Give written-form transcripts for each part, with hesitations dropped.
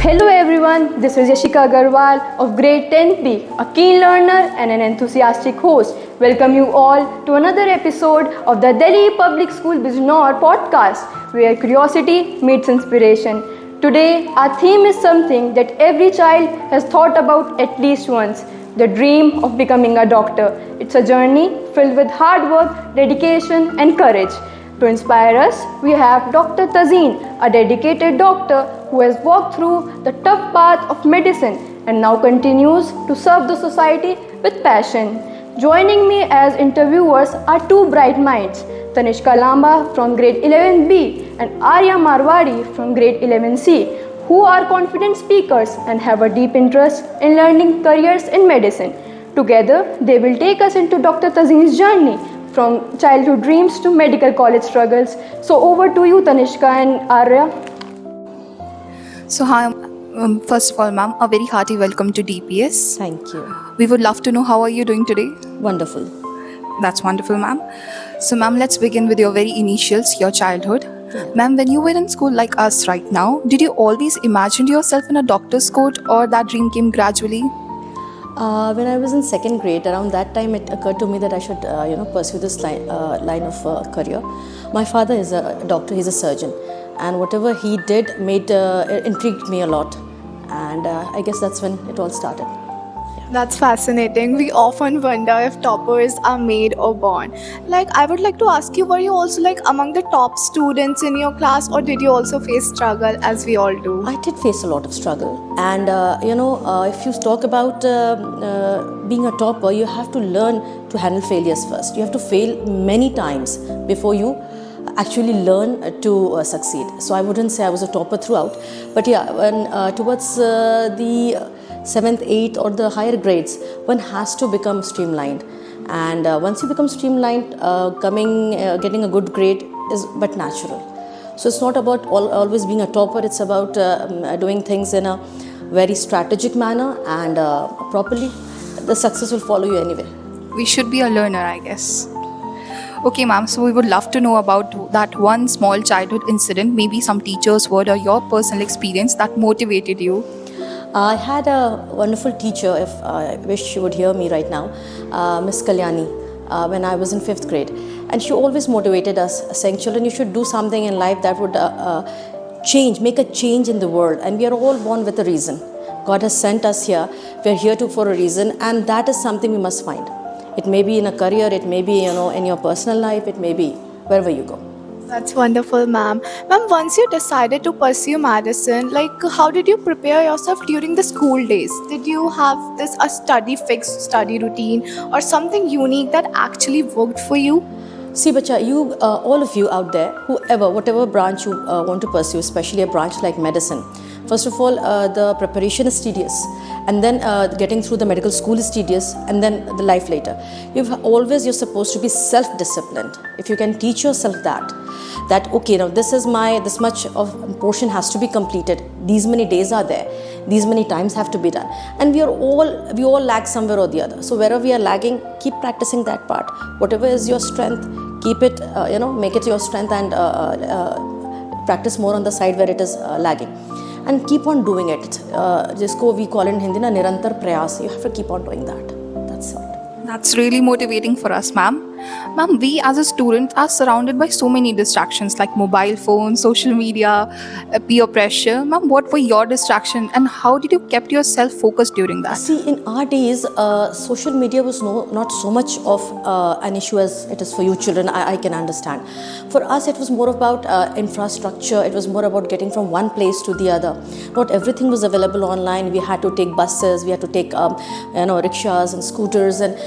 Hello everyone, this is Yashika Agarwal of grade 10B, a keen learner and an enthusiastic host. Welcome you all to another episode of the Delhi Public School Bijnor podcast, where curiosity meets inspiration. Today, our theme is something that every child has thought about at least once, the dream of becoming a doctor. It's a journey filled with hard work, dedication, and courage. To inspire us, we have Dr. Tazeen, a dedicated doctor who has walked through the tough path of medicine and now continues to serve the society with passion. Joining me as interviewers are two bright minds, Tanishka Lamba from grade 11B and Arya Marwadi from grade 11C, who are confident speakers and have a deep interest in learning careers in medicine. Together, they will take us into Dr. Tazeen's journey from childhood dreams to medical college struggles. So over to you, Tanishka and Arya. So hi, first of all, ma'am, a very hearty welcome to DPS. Thank you. We would love to know how are you doing today? Wonderful. That's wonderful, ma'am. So, ma'am, let's begin with your very initials, your childhood. Ma'am, when you were in school like us right now, did you always imagine yourself in a doctor's coat or that dream came gradually? When I was in second grade, around that time it occurred to me that I should pursue this line of career. My father is a doctor, he's a surgeon, and whatever he did intrigued me a lot, and I guess that's when it all started. That's fascinating. We often wonder if toppers are made or born. Like, I would like to ask you, were you also like among the top students in your class, or did you also face struggle as we all do? I did face a lot of struggle, and if you talk about being a topper, you have to learn to handle failures first. You have to fail many times before you actually learn to succeed. So I wouldn't say I was a topper throughout, but yeah, when towards the 7th, 8th or the higher grades, one has to become streamlined, and once you become streamlined, getting a good grade is but natural. So it's not about always being a topper, it's about doing things in a very strategic manner, and properly the success will follow you anyway. We should be a learner, I guess. Okay, ma'am, so we would love to know about that one small childhood incident, maybe some teacher's word or your personal experience that motivated you. I had a wonderful teacher, if I wish she would hear me right now, Miss Kalyani, when I was in 5th grade. And she always motivated us, saying, children, you should do something in life that would make a change in the world. And we are all born with a reason. God has sent us here. We are here for a reason, and that is something we must find. It may be in a career, it may be in your personal life, it may be wherever you go. That's wonderful, ma'am. Ma'am, once you decided to pursue medicine, like how did you prepare yourself during the school days? Did you have a fixed study routine or something unique that actually worked for you? See, bacha, you, all of you out there, whatever branch you want to pursue, especially a branch like medicine, first of all, the preparation is tedious, and then getting through the medical school is tedious, and then the life later. You're supposed to be self-disciplined. If you can teach yourself that okay, now this much of portion has to be completed, these many days are there, these many times have to be done, and we all lag somewhere or the other. So wherever we are lagging, keep practicing that part. Whatever is your strength, keep it, make it your strength, and practice more on the side where it is lagging. And keep on doing it. Jisko we call in Hindi na nirantar prayas. You have to keep on doing that. That's it. That's really motivating for us, ma'am. Ma'am, we as a student are surrounded by so many distractions like mobile phones, social media, peer pressure. Ma'am, what were your distractions and how did you keep yourself focused during that? See, in our days, social media was not so much of an issue as it is for you children, I can understand. For us, it was more about infrastructure. It was more about getting from one place to the other. Not everything was available online. We had to take buses, we had to take rickshaws and scooters and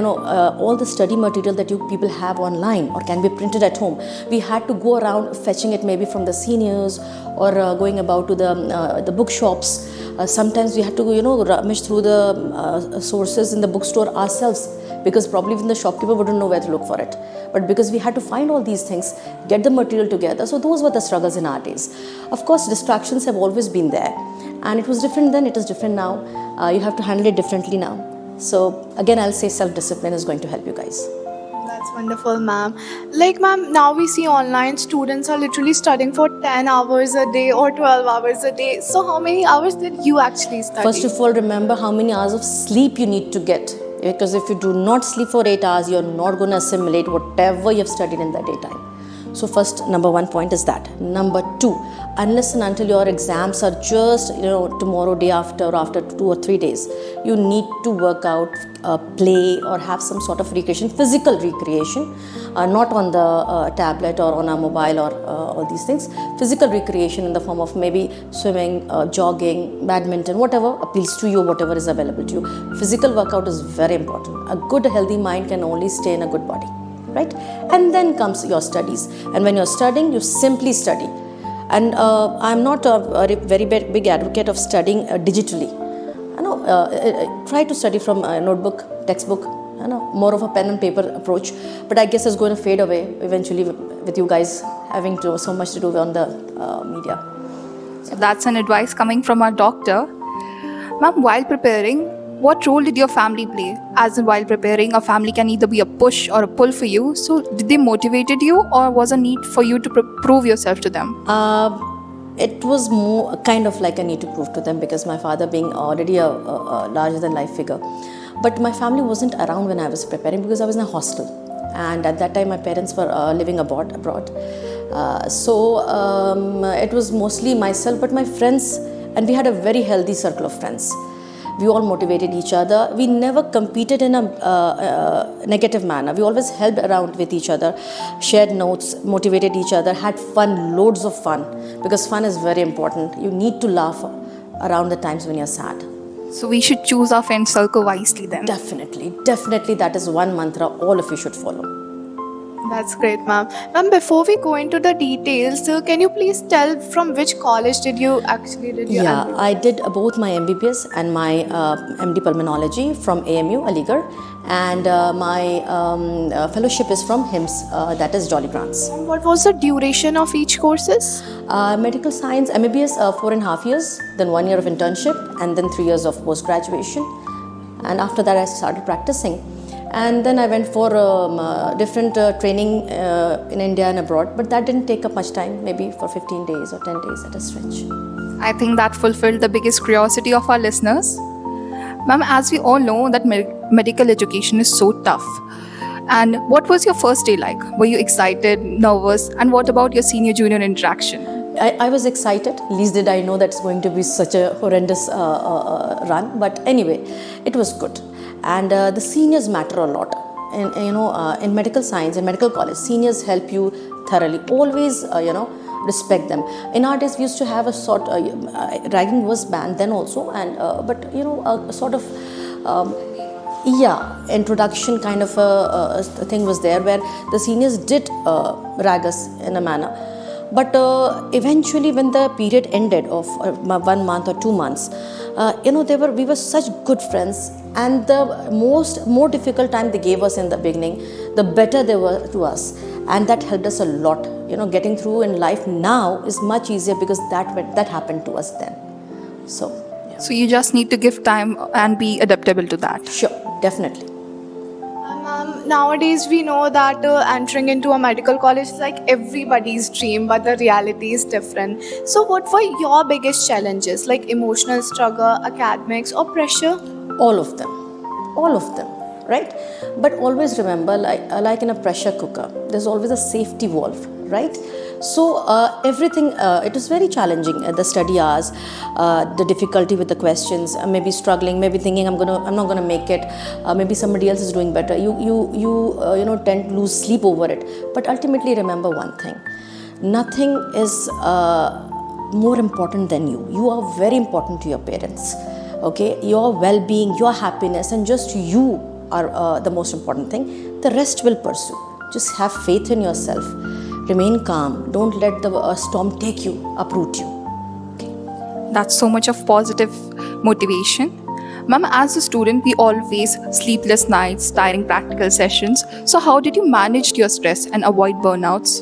all the study material that you people have online or can be printed at home. We had to go around fetching it maybe from the seniors or going about to the bookshops. Sometimes we had to rummage through the sources in the bookstore ourselves, because probably even the shopkeeper wouldn't know where to look for it. But because we had to find all these things, get the material together, so those were the struggles in our days. Of course, distractions have always been there, and it was different then, it is different now. You have to handle it differently now. So again, I'll say self-discipline is going to help you guys. That's Wonderful, ma'am. Like, ma'am, now we see online students are literally studying for 10 hours a day or 12 hours a day. So, how many hours did you actually study? First of all, remember how many hours of sleep you need to get. Because if you do not sleep for 8 hours, you're not going to assimilate whatever you've studied in the daytime. So first, number one point is that. Number two, unless and until your exams are just tomorrow, day after, or after 2 or 3 days, you need to work out, play, or have some sort of recreation, physical recreation, not on the tablet or on a mobile or all these things. Physical recreation in the form of maybe swimming, jogging, badminton, whatever appeals to you, whatever is available to you. Physical workout is very important. A good, healthy mind can only stay in a good body. Right? And then comes your studies. And when you're studying, you simply study. And I'm not a very big advocate of studying digitally. Try to study from a notebook, textbook, more of a pen and paper approach. But I guess it's going to fade away eventually with you guys having so much to do on the media. So that's an advice coming from our doctor. Ma'am, while preparing, what role did your family play? As in, while preparing, a family can either be a push or a pull for you. So did they motivated you, or was a need for you to prove yourself to them? It was more kind of like a need to prove to them, because my father being already a larger than life figure. But my family wasn't around when I was preparing, because I was in a hostel. And at that time my parents were living abroad. So it was mostly myself, but my friends, and we had a very healthy circle of friends. We all motivated each other. We never competed in a negative manner. We always helped around with each other, shared notes, motivated each other, had fun, loads of fun, because fun is very important. You need to laugh around the times when you're sad. So we should choose our friend circle wisely then. Definitely, that is one mantra all of you should follow. That's great, ma'am. Ma'am, before we go into the details, can you please tell from which college did you did your Yeah, MBBS? I did both my MBBS and my MD Pulmonology from AMU, Aligarh, and my fellowship is from HIMS, that is Jolly Grants. And what was the duration of each courses? Medical science, MBBS, 4.5 years, then 1 year of internship, and then 3 years of post-graduation. And after that, I started practicing. And then I went for different training in India and abroad, but that didn't take up much time, maybe for 15 days or 10 days at a stretch. I think that fulfilled the biggest curiosity of our listeners. Ma'am, as we all know that medical education is so tough. And what was your first day like? Were you excited, nervous? And what about your senior-junior interaction? I was excited. Least did I know that's going to be such a horrendous run. But anyway, it was good. And the seniors matter a lot. And in medical science, in medical college, seniors help you thoroughly. Always, respect them. In our days, we used to have a sort ragging was banned then also, and but a sort of introduction kind of a thing was there where the seniors did rag us in a manner. But eventually, when the period ended of 1 month or 2 months, we were such good friends, and the more difficult time they gave us in the beginning, the better they were to us, and that helped us a lot. Getting through in life now is much easier because that happened to us then. So you just need to give time and be adaptable to that. sure, definitely. Nowadays, we know that entering into a medical college is like everybody's dream, but the reality is different. So, what were your biggest challenges, like emotional struggle, academics, or pressure? All of them, right? But always remember, like in a pressure cooker, there's always a safety valve, right? So everything, it was very challenging, the study hours, the difficulty with the questions, maybe struggling, maybe thinking I'm not gonna make it, maybe somebody else is doing better. You tend to lose sleep over it. But ultimately remember one thing: nothing is more important than you. You are very important to your parents. Okay, your well-being, your happiness, and just you are the most important thing. The rest will pursue. Just have faith in yourself. Remain calm. Don't let the storm take you, uproot you. Okay. That's so much of positive motivation. Ma'am, as a student, we all face sleepless nights, tiring practical sessions. So how did you manage your stress and avoid burnouts?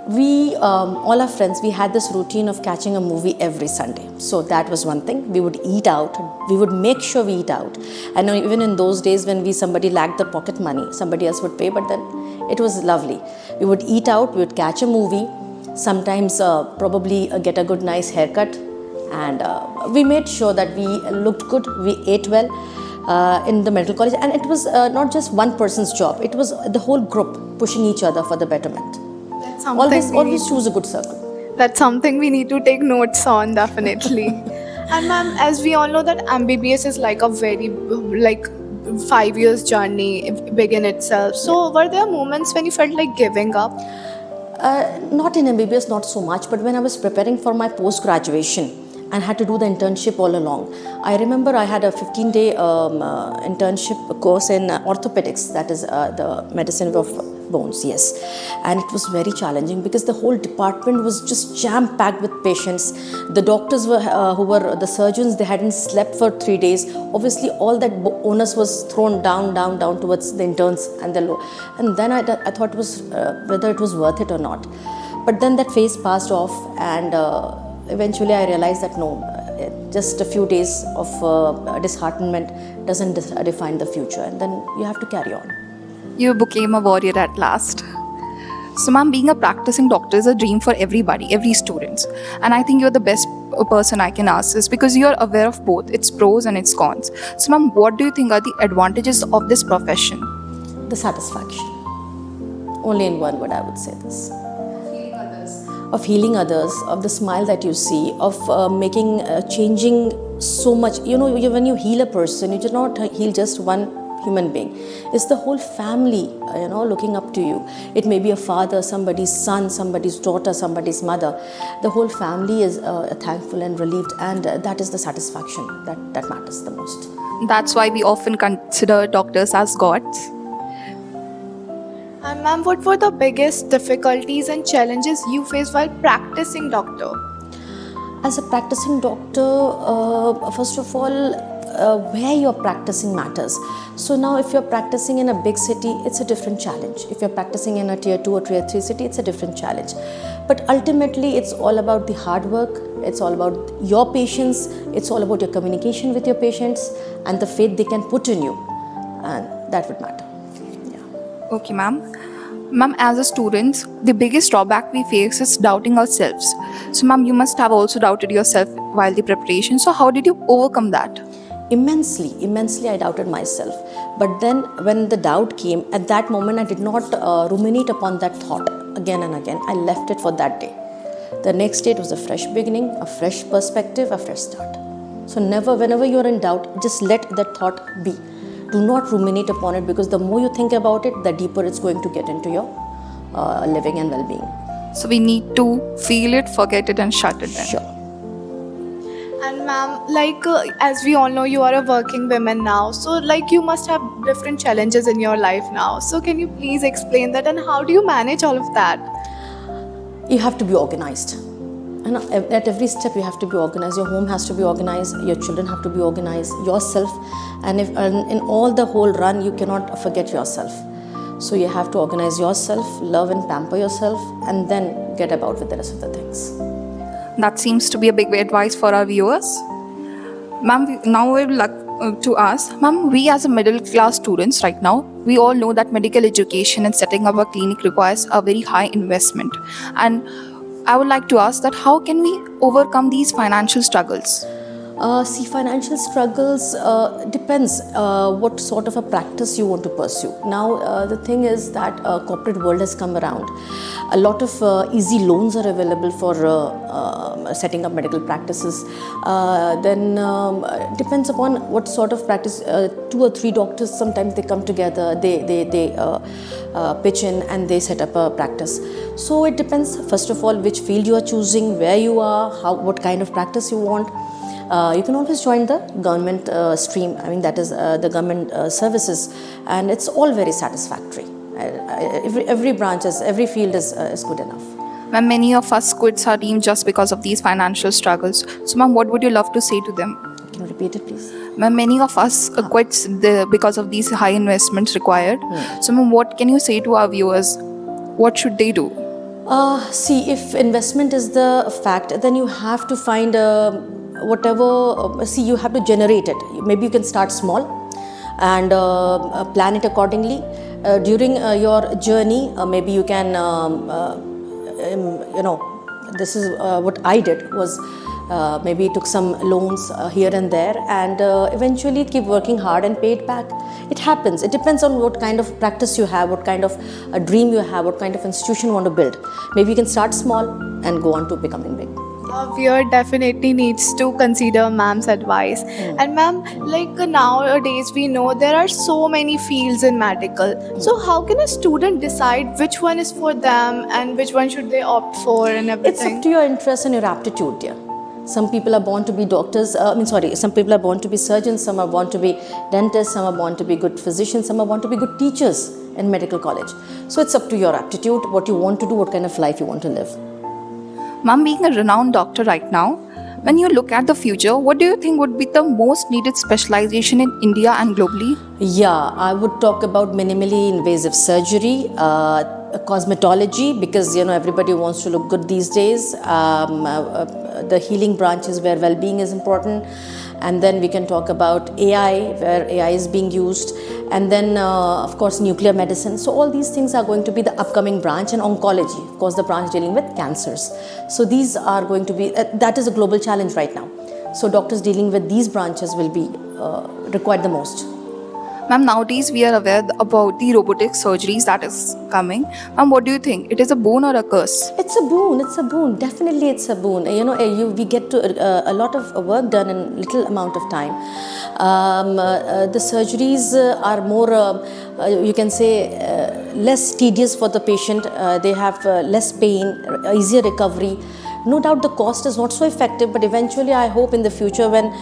We, all our friends, we had this routine of catching a movie every Sunday. So that was one thing. We would eat out. We would make sure we eat out. And even in those days when somebody lacked the pocket money, somebody else would pay, but then it was lovely. We would eat out, we would catch a movie, sometimes probably get a good nice haircut, and we made sure that we looked good, we ate well in the medical college. And it was not just one person's job, it was the whole group pushing each other for the betterment. That's something Always choose a good circle. That's something we need to take notes on, definitely. And ma'am, as we all know that MBBS is like a very 5 years journey begin itself. So were there moments when you felt like giving up? Not in MBBS, not so much, but when I was preparing for my post-graduation and had to do the internship all along. I remember I had a 15-day internship course in orthopedics, that is the medicine of bones, yes. And it was very challenging because the whole department was just jam-packed with patients. The doctors who were the surgeons, they hadn't slept for 3 days. Obviously, all that onus was thrown down towards the interns and the low. And then I thought it was whether it was worth it or not. But then that phase passed off, and eventually I realized that no, just a few days of disheartenment doesn't define the future, and then you have to carry on. You became a warrior at last. So ma'am, being a practicing doctor is a dream for everybody, every student. And I think you're the best person I can ask this because you're aware of both its pros and its cons. So ma'am, what do you think are the advantages of this profession? The satisfaction. Only in one word I would say this. Of healing others, of the smile that you see, of changing so much. You know, when you heal a person, you do not heal just one human being. It's the whole family, looking up to you. It may be a father, somebody's son, somebody's daughter, somebody's mother. The whole family is thankful and relieved, and that is the satisfaction that matters the most. That's why we often consider doctors as gods. And ma'am, what were the biggest difficulties and challenges you faced while practicing doctor? As a practicing doctor, first of all, where you're practicing matters. So now if you're practicing in a big city, it's a different challenge. If you're practicing in a tier 2 or tier 3 city, it's a different challenge. But ultimately, it's all about the hard work, it's all about your patients, it's all about your communication with your patients and the faith they can put in you, and that would matter. Okay, ma'am. Ma'am, as a student, the biggest drawback we face is doubting ourselves. So, ma'am, you must have also doubted yourself while the preparation. So, how did you overcome that? Immensely I doubted myself. But then when the doubt came, at that moment I did not ruminate upon that thought again and again. I left it for that day. The next day it was a fresh beginning, a fresh perspective, a fresh start. So whenever you are in doubt, just let that thought be. Do not ruminate upon it, because the more you think about it, the deeper it's going to get into your living and well-being. So, we need to feel it, forget it, and shut it down. Sure. And ma'am, as we all know, you are a working woman now. So you must have different challenges in your life now. So can you please explain that, and how do you manage all of that? You have to be organized. And at every step you have to be organized. Your home has to be organized, your children have to be organized, yourself, and in all the whole run you cannot forget yourself. So you have to organize yourself, love and pamper yourself, and then get about with the rest of the things. That seems to be a big advice for our viewers. Ma'am, now we would like to ask, ma'am, we as a middle class students right now, we all know that medical education and setting up a clinic requires a very high investment. And I would like to ask that how can we overcome these financial struggles? Financial struggles depends what sort of a practice you want to pursue. Now, the thing is that corporate world has come around. A lot of easy loans are available for setting up medical practices. Then depends upon what sort of practice. 2 or 3 doctors, sometimes they come together, they pitch in and they set up a practice. So it depends, first of all, which field you are choosing, where you are, what kind of practice you want. You can always join the government stream, that is the government services, and it's all very satisfactory. Every branch, every field is good enough. Ma'am, many of us quits our team just because of these financial struggles. So ma'am, what would you love to say to them? Can you repeat it, please? Ma'am, many of us quits because of these high investments required. So ma'am, what can you say to our viewers? What should they do? See, if investment is the fact, then you have to find whatever. See, you have to generate it. Maybe you can start small and plan it accordingly. During your journey, maybe you can, this is what I did was maybe took some loans here and there, and eventually keep working hard and pay it back. It happens. It depends on what kind of practice you have, what kind of a dream you have, what kind of institution you want to build. Maybe you can start small and go on to becoming big. Viewer definitely needs to consider ma'am's advice. And ma'am, like nowadays we know there are so many fields in medical. So how can a student decide which one is for them and which one should they opt for and It's everything? up to your interest and your aptitude, dear. Some people are born to be doctors, some people are born to be surgeons, some are born to be dentists, some are born to be good physicians, some are born to be good teachers in medical college. So it's up to your aptitude, what you want to do, what kind of life you want to live. Ma'am, being a renowned doctor right now, when you look at the future, what do you think would be the most needed specialization in India and globally? Yeah, I would talk about minimally invasive surgery, cosmetology, because everybody wants to look good these days. The healing branches where well-being is important, and then we can talk about AI, where AI is being used, and then of course nuclear medicine. So all these things are going to be the upcoming branch, and oncology, of course, the branch dealing with cancers. So these are going to be that is a global challenge right now. So doctors dealing with these branches will be required the most. Ma'am, nowadays we are aware about the robotic surgeries that is coming. Ma'am, what do you think? It is a boon or a curse? It's a boon. It's a boon. Definitely, it's a boon. We get to a lot of work done in little amount of time. The surgeries are more, you can say, less tedious for the patient. They have less pain, easier recovery. No doubt the cost is not so effective, but eventually I hope in the future when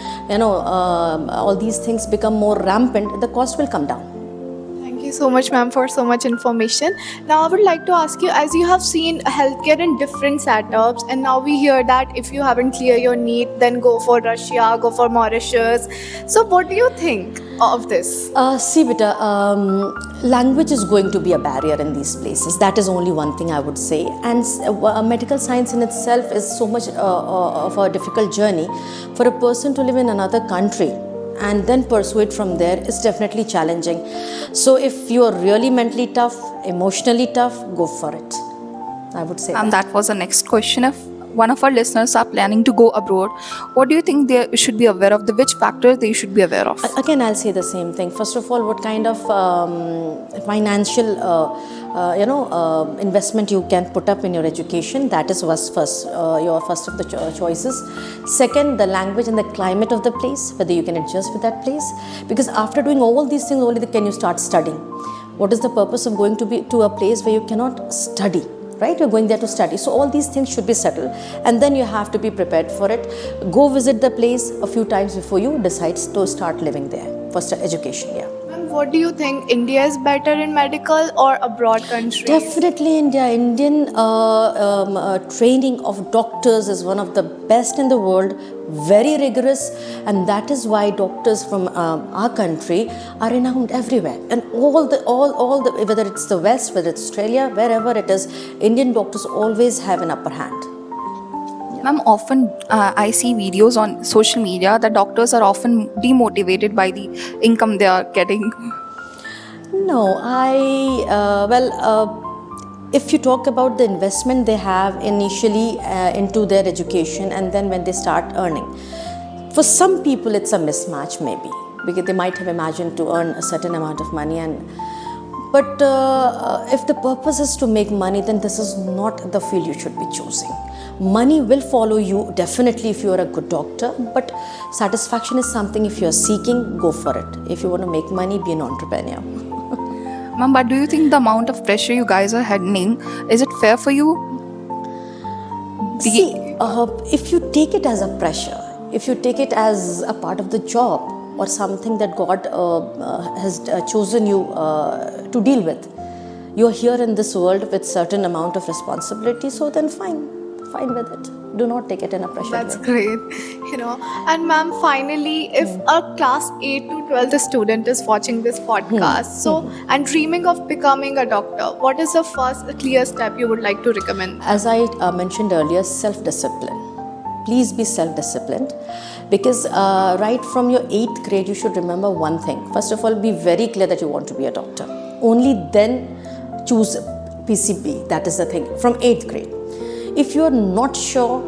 all these things become more rampant, the cost will come down. Thank you so much, ma'am, for so much information. Now, I would like to ask you, as you have seen healthcare in different setups, and now we hear that if you haven't cleared your NEET, then go for Russia, go for Mauritius. So, what do you think of this? See, beta, language is going to be a barrier in these places. That is only one thing I would say. And medical science in itself is so much of a difficult journey. For a person to live in another country and then pursue it from there is definitely challenging. So if you are really mentally tough, emotionally tough, go for it. I would say Ma'am, that was the next question. If one of our listeners are planning to go abroad, what do you think they should be aware of? Which factors they should be aware of? Again, I'll say the same thing. First of all, what kind of financial investment you can put up in your education, that is first your first of the choices. Second, the language and the climate of the place, whether you can adjust with that place, because after doing all these things only can you start studying. What is the purpose of going to a place where you cannot study? Right? You're going there to study. So all these things should be settled, and then you have to be prepared for it. Go visit the place a few times before you decide to start living there. First, education, yeah. And what do you think? India is better in medical or abroad countries? Definitely India. Indian training of doctors is one of the best in the world, very rigorous, and that is why doctors from our country are renowned everywhere. And all the whether it's the West, whether it's Australia, wherever it is, Indian doctors always have an upper hand. Ma'am, often I see videos on social media that doctors are often demotivated by the income they are getting. No, if you talk about the investment they have initially into their education, and then when they start earning, for some people it's a mismatch maybe, because they might have imagined to earn a certain amount of money, but if the purpose is to make money, then this is not the field you should be choosing. Money will follow you definitely if you are a good doctor, but satisfaction is something if you are seeking, go for it. If you want to make money, be an entrepreneur. Ma'am, but do you think the amount of pressure you guys are handling, is it fair for you? See, if you take it as a pressure, if you take it as a part of the job or something that God has chosen you to deal with, you are here in this world with certain amount of responsibility, so then fine fine with it. Do not take it in a pressure That's way. great, And ma'am, finally, if a class 8 to 12 student is watching this podcast, and dreaming of becoming a doctor, what is the first clear step you would like to recommend? As I mentioned earlier, self-discipline. Please be self-disciplined, because right from your 8th grade, you should remember one thing. First of all, be very clear that you want to be a doctor. Only then choose PCB. That is the thing. From 8th grade. If you are not sure,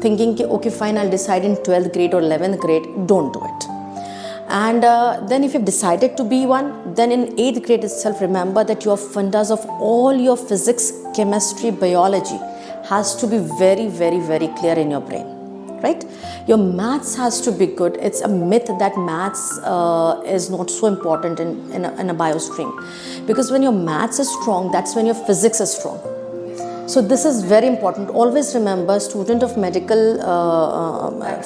thinking, okay, fine, I'll decide in 12th grade or 11th grade, don't do it. And then if you've decided to be one, then in 8th grade itself, remember that your fundas of all your physics, chemistry, biology has to be very, very, very clear in your brain, right? Your maths has to be good. It's a myth that maths is not so important in a bio stream, because when your maths is strong, that's when your physics is strong. So this is very important. Always remember, student of medical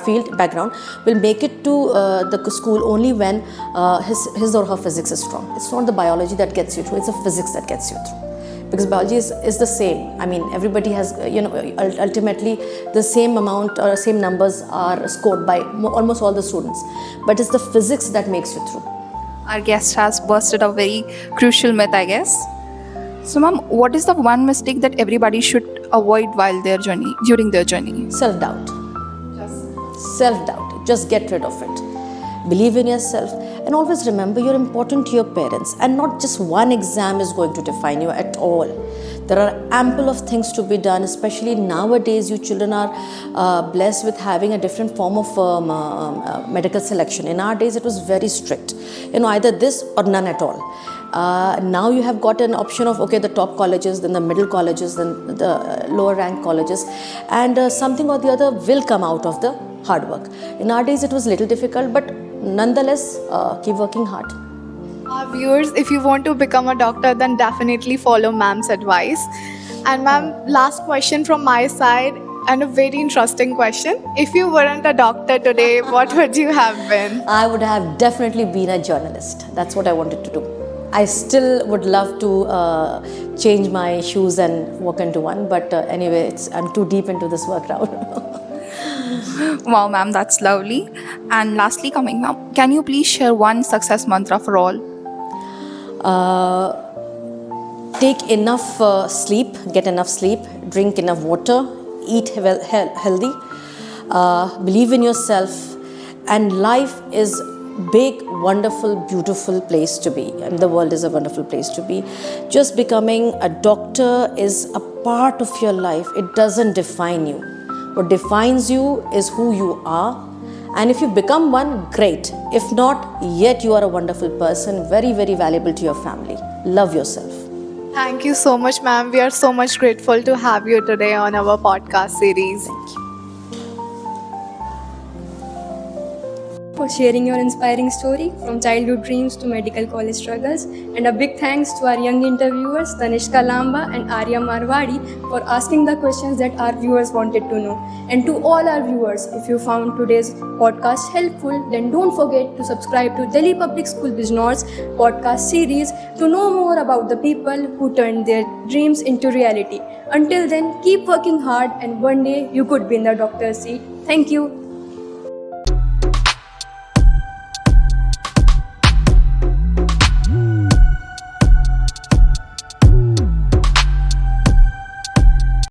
field background will make it to the school only when his or her physics is strong. It's not the biology that gets you through, it's the physics that gets you through. Because biology is the same. I mean, everybody has, ultimately the same amount or same numbers are scored by almost all the students. But it's the physics that makes you through. Our guest has busted a very crucial myth, I guess. So, ma'am, what is the one mistake that everybody should avoid during their journey? Self-doubt. Self-doubt. Just get rid of it. Believe in yourself. And always remember, you're important to your parents, and not just one exam is going to define you at all. There are ample of things to be done, especially nowadays. You children are blessed with having a different form of medical selection. In our days, it was very strict. Either this or none at all. Now you have got an option of, okay, the top colleges, then the middle colleges, then the lower rank colleges, and something or the other will come out of the hard work. In our days, it was little difficult, but nonetheless, keep working hard. Our viewers, if you want to become a doctor, then definitely follow ma'am's advice. And ma'am, last question from my side, and a very interesting question. If you weren't a doctor today, what would you have been? I would have definitely been a journalist. That's what I wanted to do. I still would love to change my shoes and walk into one, but anyway, I'm too deep into this work now. Wow, ma'am, that's lovely. And lastly, ma'am, can you please share one success mantra for all? Take enough sleep, get enough sleep, drink enough water, eat healthy, believe in yourself, and life is big, wonderful, beautiful place to be. And the world is a wonderful place to be. Just becoming a doctor is a part of your life. It doesn't define you. What defines you is who you are. And if you become one, great. If not, yet you are a wonderful person, very, very valuable to your family. Love yourself. Thank you so much, ma'am. We are so much grateful to have you today on our podcast series. Thank you. For sharing your inspiring story from childhood dreams to medical college struggles. And a big thanks to our young interviewers Tanishka Lamba and Arya Marwadi for asking the questions that our viewers wanted to know. And to all our viewers, if you found today's podcast helpful, then don't forget to subscribe to Delhi Public School Bijnor's podcast series to know more about the people who turned their dreams into reality. Until then, keep working hard, and one day you could be in the doctor's seat. Thank you.